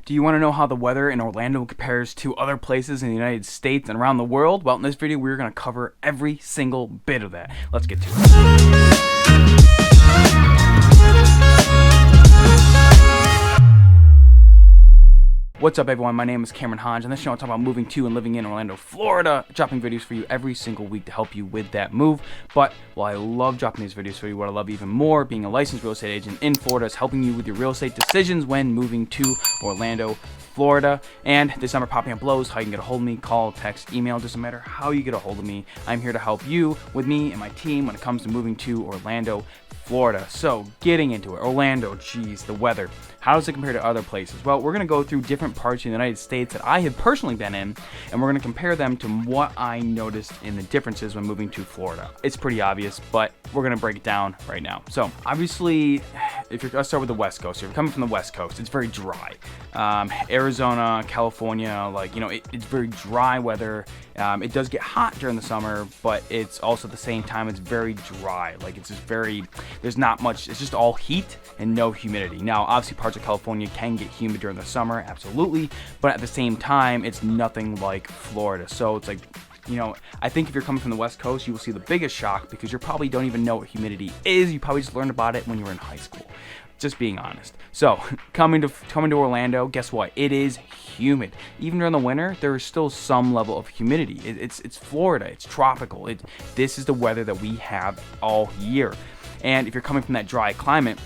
Do you want to know how the weather in Orlando compares to other places in the United States and around the world? Well, in this video, we're going to cover every single bit of that. Let's get to it. What's up, everyone? My name is Cameron Hodge, and this show I'm talking about moving to and living in Orlando, Florida, dropping videos for you every single week to help you with that move. But while I love dropping these videos for you, what I love even more, being a licensed real estate agent in Florida, is helping you with your real estate decisions when moving to Orlando, Florida. And this number popping up below is how you can get a hold of me. Call, text, email, doesn't matter how you get a hold of me. I'm here to help you with me and my team when it comes to moving to Orlando, Florida. So getting into it, Orlando, geez, the weather. How does it compare to other places? Well, we're going to go through different parts of the United States that I have personally been in, and we're going to compare them to what I noticed in the differences when moving to Florida. It's pretty obvious, but we're going to break it down right now. So obviously, let's start with the West Coast. If you're coming from the West Coast, it's very dry. Arizona, California, it's very dry weather. It does get hot during the summer, but it's also at the same time, it's very dry. There's not much, it's just all heat and no humidity. Now, obviously parts of California can get humid during the summer, absolutely, but at the same time, it's nothing like Florida. So it's like, I think if you're coming from the West Coast, you will see the biggest shock because you probably don't even know what humidity is. You probably just learned about it when you were in high school. Just being honest. So coming to Orlando, guess what? It is humid. Even during the winter, there is still some level of humidity. It's Florida. It's tropical. This is the weather that we have all year. And if you're coming from that dry climate,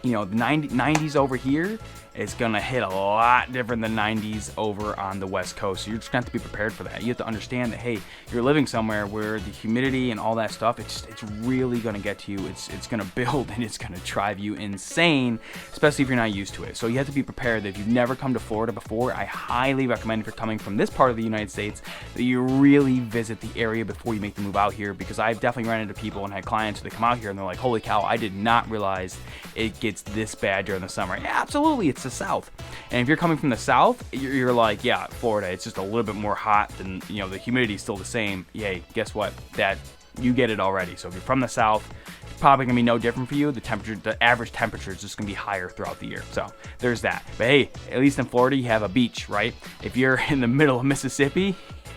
the 90s over here is going to hit a lot different than 90s over on the West Coast. So you're just going to have to be prepared for that. You have to understand that, hey, you're living somewhere where the humidity and all that stuff, it's really going to get to you. It's going to build and it's going to drive you insane, especially if you're not used to it. So you have to be prepared that if you've never come to Florida before, I highly recommend if you're coming from this part of the United States that you really visit the area before you make the move out here, because I've definitely run into people and had clients who they come out here and they're like, holy cow, I did not realize it gets this bad during the summer. Yeah, absolutely, it's the South. And if you're coming from the South, you're like, yeah, Florida, it's just a little bit more hot than, the humidity is still the same. Yay, guess what? That you get it already. So if you're from the South, it's probably gonna be no different for you. The average temperature is just gonna be higher throughout the year. So there's that. But hey, at least in Florida, you have a beach, right? If you're in the middle of Mississippi,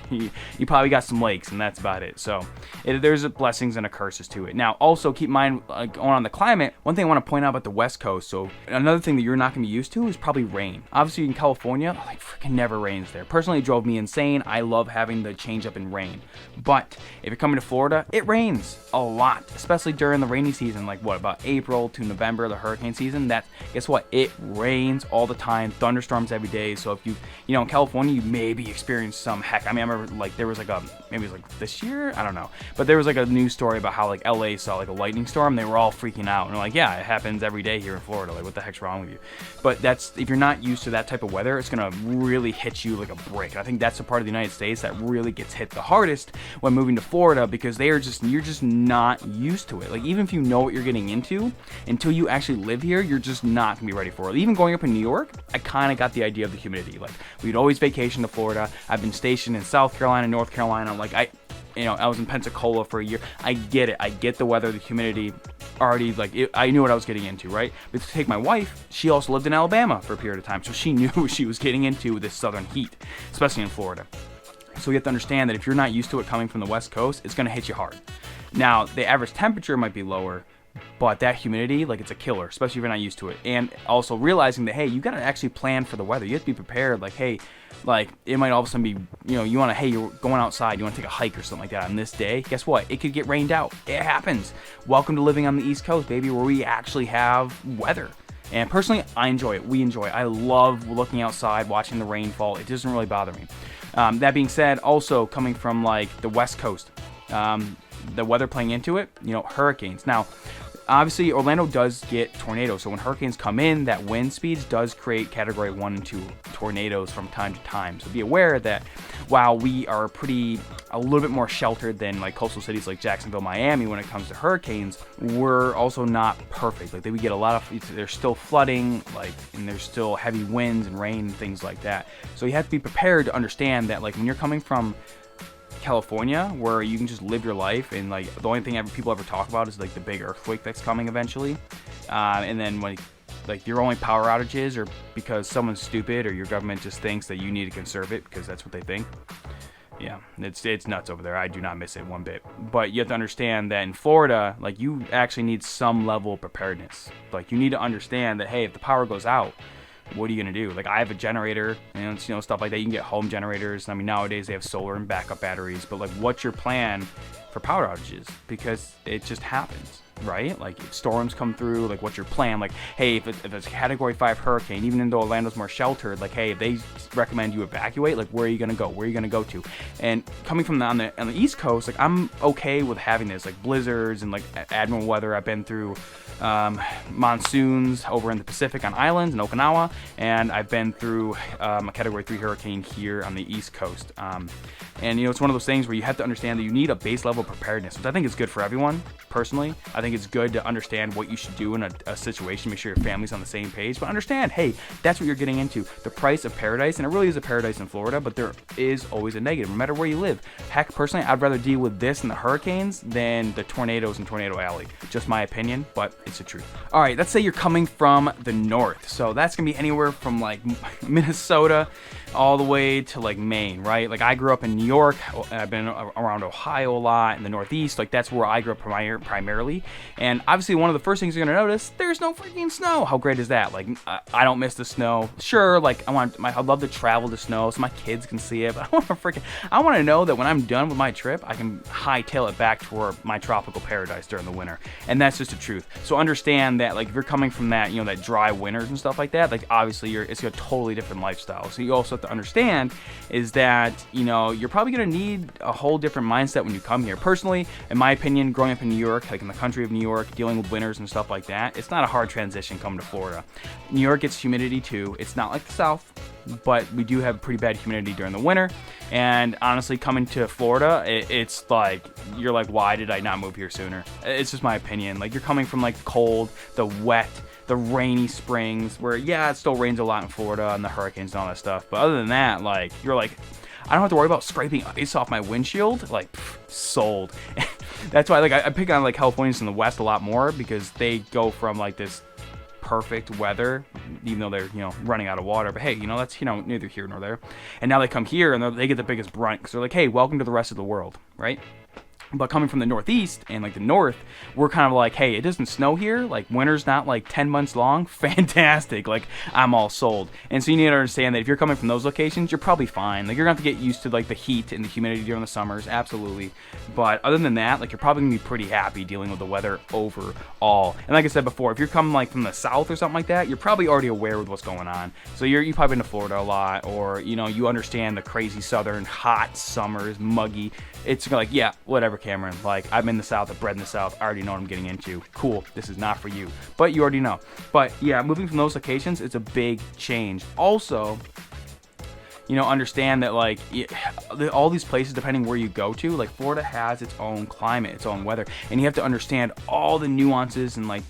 you probably got some lakes, and that's about it. So there's blessings and curses to it. Now, also keep in mind, going on the climate, one thing I want to point out about the West Coast, so another thing that you're not going to be used to is probably rain. Obviously, in California, freaking never rains there. Personally, it drove me insane. I love having the change up in rain. But if you're coming to Florida, it rains a lot, especially during the rainy season, about April to November, the hurricane season. Guess what? It rains all the time, thunderstorms every day. So if in California, you maybe experience some heck. I remember there was maybe it was this year, I don't know, but there was a news story about how LA saw a lightning storm. They were all freaking out and they're like, yeah, it happens every day here in Florida. What the heck's wrong with you? But if you're not used to that type of weather, it's gonna really hit you like a brick. And I think that's the part of the United States that really gets hit the hardest when moving to Florida, because you're just not used to it. Even if you know what you're getting into, until you actually live here, you're just not gonna be ready for it. Even going up in New York, I kind of got the idea of the humidity. We'd always vacation to Florida. I've been stationed in South Carolina, North Carolina. I was in Pensacola for a year. I get it. I get the weather, the humidity. Already, I knew what I was getting into, right? But to take my wife, she also lived in Alabama for a period of time, so she knew what she was getting into with this southern heat, especially in Florida. So you have to understand that if you're not used to it coming from the West Coast, it's going to hit you hard. Now, the average temperature might be lower, but that humidity, it's a killer, especially if you're not used to it. And also realizing that, hey, you got to actually plan for the weather. You have to be prepared. It might all of a sudden be, you're going outside, you want to take a hike or something like that on this day. Guess what? It could get rained out. It happens. Welcome to living on the East Coast, baby, where we actually have weather. And personally, I enjoy it. We enjoy it. I love looking outside, watching the rainfall. It doesn't really bother me. That being said, also coming from the West Coast, the weather playing into it, hurricanes. Now, obviously, Orlando does get tornadoes. So when hurricanes come in, that wind speeds does create category 1 and 2 tornadoes from time to time. So be aware that while we are a little bit more sheltered than coastal cities like Jacksonville, Miami, when it comes to hurricanes, we're also not perfect. We get a lot of, there's still flooding, and there's still heavy winds and rain and things like that. So you have to be prepared to understand that when you're coming from California, where you can just live your life, and the only thing people ever talk about is the big earthquake that's coming eventually, and then like your only power outages are because someone's stupid or your government just thinks that you need to conserve it because that's what they think. Yeah, it's nuts over there. I do not miss it one bit. But you have to understand that in Florida, like, you actually need some level of preparedness. Like, you need to understand that, hey, if the power goes out, what are you gonna do? Like, I have a generator and stuff like that. You can get home generators. I mean, nowadays they have solar and backup batteries. But like, what's your plan for power outages? Because it just happens, right? Like, if storms come through, like, what's your plan? Like, hey, if it's a Category 5 hurricane, even though Orlando's more sheltered, like, hey, if they recommend you evacuate, like, where are you gonna go? Where are you gonna go to? And coming from on the East Coast, like, I'm okay with having this, like, blizzards and like admirable weather. I've been through monsoons over in the Pacific on islands in Okinawa, and I've been through a Category 3 hurricane here on the East Coast. And it's one of those things where you have to understand that you need a base level of preparedness, which I think is good for everyone. Personally, I think it's good to understand what you should do in a situation, make sure your family's on the same page, but understand, hey, that's what you're getting into. The price of paradise, and it really is a paradise in Florida, but there is always a negative, no matter where you live. Heck, personally, I'd rather deal with this and the hurricanes than the tornadoes in Tornado Alley. Just my opinion, but it's the truth. All right, let's say you're coming from the north. So that's gonna be anywhere from like Minnesota all the way to like Maine, right? Like, I grew up in New York. I've been around Ohio a lot, in the Northeast. Like, that's where I grew up primarily. And obviously, one of the first things you're gonna notice, there's no freaking snow. How great is that? Like, I don't miss the snow. Sure, like, I'd love to travel to snow so my kids can see it, but I want to know that when I'm done with my trip, I can hightail it back toward my tropical paradise during the winter. And that's just the truth. So understand that, like, if you're coming from that, that dry winters and stuff like that, like, obviously it's a totally different lifestyle. So you also have to understand is that, you're probably going to need a whole different mindset when you come here. Personally, in my opinion, growing up in New York, like in the country of New York, dealing with winters and stuff like that, it's not a hard transition coming to Florida. New York gets humidity too. It's not like the South, but we do have pretty bad humidity during the winter. And honestly, coming to Florida, it's like, you're like, why did I not move here sooner? It's just my opinion. Like, you're coming from like the cold, the wet, the rainy springs, where, yeah, it still rains a lot in Florida and the hurricanes and all that stuff. But other than that, like, you're like, I don't have to worry about scraping ice off my windshield. Like, sold. That's why, like, I pick on like Californians in the West a lot more, because they go from like this perfect weather, even though they're running out of water, but hey, that's neither here nor there. And now they come here and they get the biggest brunt, because they're like, hey, welcome to the rest of the world, right? But coming from the Northeast and like the North, we're kind of like, hey, it doesn't snow here. Like, winter's not like 10 months long. Fantastic. Like, I'm all sold. And so you need to understand that if you're coming from those locations, you're probably fine. Like, you're going to have to get used to like the heat and the humidity during the summers. Absolutely. But other than that, like, you're probably going to be pretty happy dealing with the weather overall. And like I said before, if you're coming like from the South or something like that, you're probably already aware with what's going on. So you've probably been to Florida a lot, or, you understand the crazy southern hot summers, muggy. It's like, yeah, whatever, Cameron. Like, I'm in the South, I'm bred in the South. I already know what I'm getting into. Cool, this is not for you. But you already know. But yeah, moving from those locations, it's a big change. Also, understand that, like, all these places, depending where you go to, like, Florida has its own climate, its own weather, and you have to understand all the nuances and like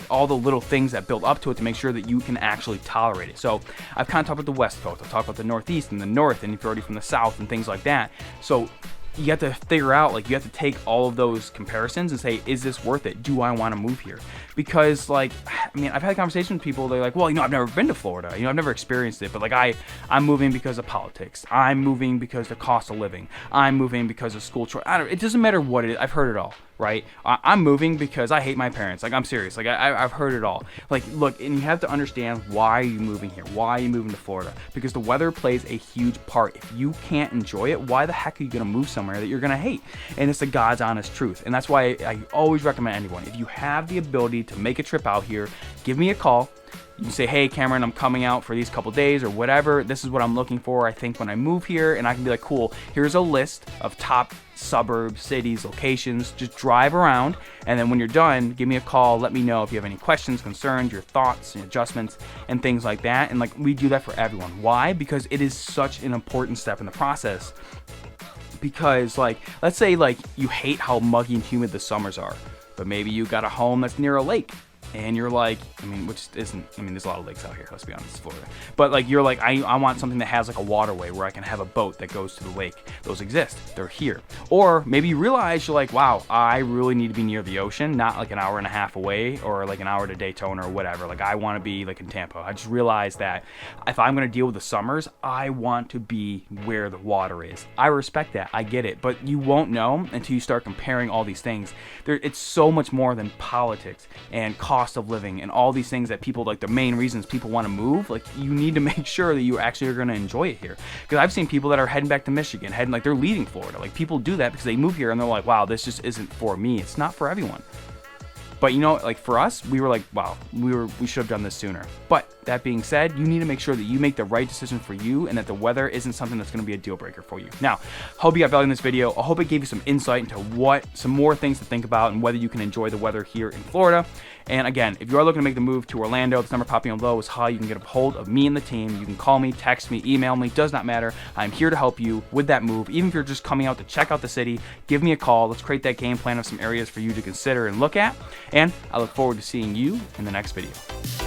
all the little things that build up to it to make sure that you can actually tolerate it. So I've kind of talked about the West Coast, I've talked about the Northeast and the North, and if you're already from the South and things like that. So you have to figure out, like, you have to take all of those comparisons and say, is this worth it? Do I want to move here? Because, like, I mean, I've had conversations with people, they're like, well, I've never been to Florida. I've never experienced it. But, like, I'm moving because of politics. I'm moving because of the cost of living. I'm moving because of school choice. It doesn't matter what it is. I've heard it all, right? I'm moving because I hate my parents. Like, I'm serious. Like, I've heard it all. Like, look, and you have to understand, why are you moving here? Why are you moving to Florida? Because the weather plays a huge part. If you can't enjoy it, why the heck are you going to move somewhere that you're going to hate? And it's the God's honest truth. And that's why I always recommend anyone, if you have the ability to make a trip out here, give me a call. You can say, hey, Cameron, I'm coming out for these couple days or whatever. This is what I'm looking for, I think, when I move here. And I can be like, cool, here's a list of top suburbs, cities, locations. Just drive around. And then when you're done, give me a call. Let me know if you have any questions, concerns, your thoughts, and adjustments, and things like that. And, like, we do that for everyone. Why? Because it is such an important step in the process. Because, like, let's say, like, you hate how muggy and humid the summers are, but maybe you got a home that's near a lake. and you're like, I mean, which isn't, I mean, there's a lot of lakes out here, let's be honest, it's Florida. But like, you're like, I want something that has like a waterway where I can have a boat that goes to the lake. Those exist, they're here. Or maybe you realize you're like, wow, I really need to be near the ocean, not like an hour and a half away or like an hour to Daytona or whatever. Like, I want to be like in Tampa. I just realized that if I'm going to deal with the summers, I want to be where the water is. I respect that, I get it, but you won't know until you start comparing all these things. It's so much more than politics and cost of living and all these things that people, like the main reasons people want to move. Like, you need to make sure that you actually are going to enjoy it here, because I've seen people that are heading back to Michigan, heading, like, they're leaving Florida. Like, people do that because they move here and they're like, wow, this just isn't for me. It's not for everyone. But you know, like for us, we were like, wow, we should have done this sooner. But that being said, you need to make sure that you make the right decision for you and that the weather isn't something that's going to be a deal breaker for you. Now, hope you got value in this video. I hope it gave you some insight into some more things to think about and whether you can enjoy the weather here in Florida. And again, if you are looking to make the move to Orlando, this number popping below is how you can get a hold of me and the team. You can call me, text me, email me, does not matter. I'm here to help you with that move. Even if you're just coming out to check out the city, give me a call. Let's create that game plan of some areas for you to consider and look at. And I look forward to seeing you in the next video.